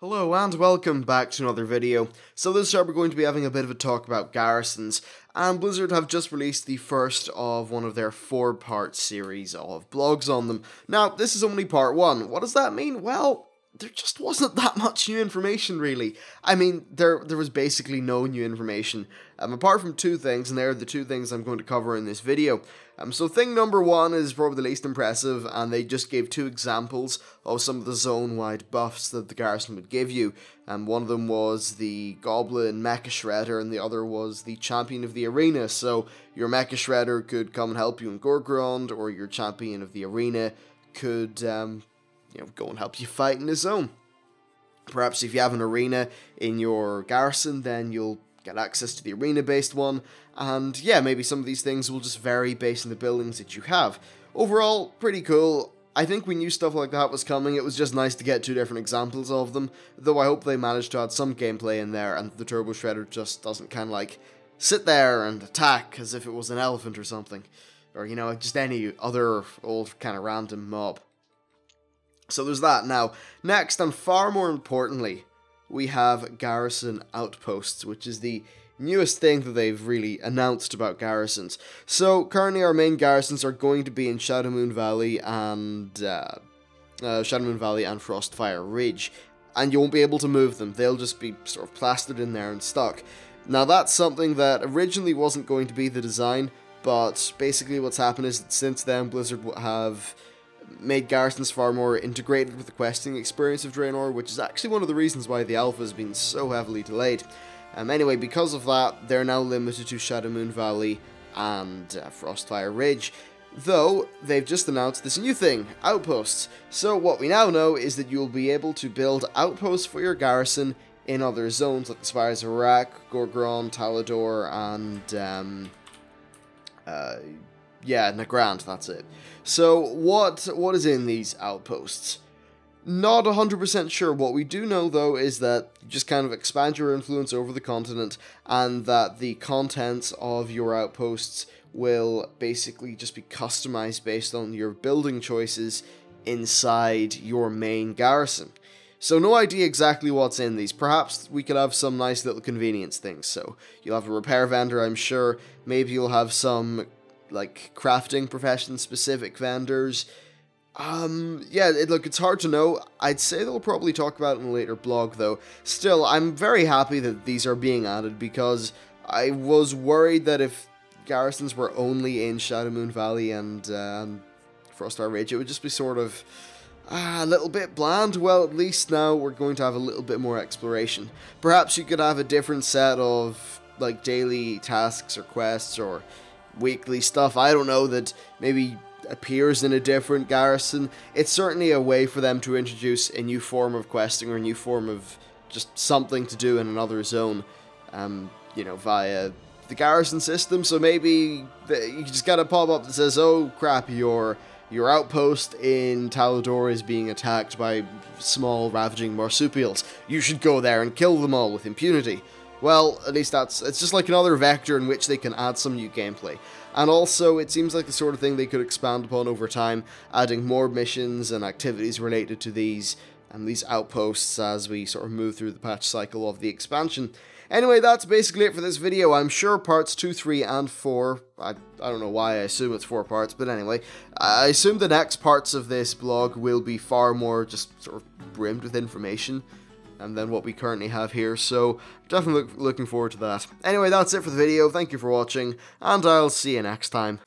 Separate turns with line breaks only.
Hello and welcome back to another video. So this time we're going to be having a bit of a talk about garrisons, and Blizzard have just released the first of one of their 4-part series of blogs on them. Now, this is only part 1. What does that mean? Well, there just wasn't that much new information really. I mean, there was basically no new information, apart from two things, and they're the two things I'm going to cover in this video. So thing number 1 is probably the least impressive, and they just gave 2 examples of some of the zone-wide buffs that the Garrison would give you. One of them was the Goblin MECHASHREDDER, and the other was the Champion of the Arena. So your MECHASHREDDER could come and help you in GORGROND, or your Champion of the Arena could go and help you fight in the zone. Perhaps if you have an arena in your Garrison, then you'll get access to the arena-based one, and yeah, maybe some of these things will just vary based on the buildings that you have. Overall, pretty cool. I think we knew stuff like that was coming. It was just nice to get 2 different examples of them, though I hope they managed to add some gameplay in there, and the Turbo Shredder just doesn't kind of like sit there and attack as if it was an elephant or something, or just any other old kind of random mob. So there's that. Now, next, and far more importantly, we have Garrison Outposts, which is the newest thing that they've really announced about garrisons. So, currently our main garrisons are going to be in Shadowmoon Valley and Frostfire Ridge, and you won't be able to move them. They'll just be sort of plastered in there and stuck. Now, that's something that originally wasn't going to be the design, but basically what's happened is that since then Blizzard have made garrisons far more integrated with the questing experience of Draenor, which is actually one of the reasons why the alpha has been so heavily delayed. Anyway, because of that, they're now limited to Shadowmoon Valley and Frostfire Ridge, though they've just announced this new thing, Outposts. So what we now know is that you'll be able to build outposts for your garrison in other zones, like the Spires of Iraq, GORGROND, Talador, and Nagrand, that's it. So, what is in these outposts? Not 100% sure. What we do know, though, is that you just kind of expand your influence over the continent, and that the contents of your outposts will basically just be customized based on your building choices inside your main garrison. So no idea exactly what's in these. Perhaps we could have some nice little convenience things. So you'll have a repair vendor, I'm sure. Maybe you'll have some like crafting profession specific vendors. Look, it's hard to know. I'd say they'll probably talk about it in a later blog though. Still, I'm very happy that these are being added, because I was worried that if garrisons were only in Shadowmoon Valley and Frostfire Ridge, it would just be sort of a little bit bland. Well, at least now we're going to have a little bit more exploration. Perhaps you could have a different set of like daily tasks or quests or weekly stuff, I don't know, that maybe appears in a different garrison. It's certainly a way for them to introduce a new form of questing or a new form of just something to do in another zone, via the garrison system. So maybe you just got a pop-up that says, oh crap, your outpost in Talador is being attacked by small ravaging marsupials. You should go there and kill them all with impunity. Well, at least it's just like another vector in which they can add some new gameplay. And also, it seems like the sort of thing they could expand upon over time, adding more missions and activities related to these outposts as we sort of move through the patch cycle of the expansion. Anyway, that's basically it for this video. I'm sure parts 2, 3, and 4, I don't know why I assume it's 4 parts, but anyway, I assume the next parts of this blog will be far more just sort of brimmed with information and then what we currently have here, so definitely looking forward to that. Anyway, that's it for the video, thank you for watching, and I'll see you next time.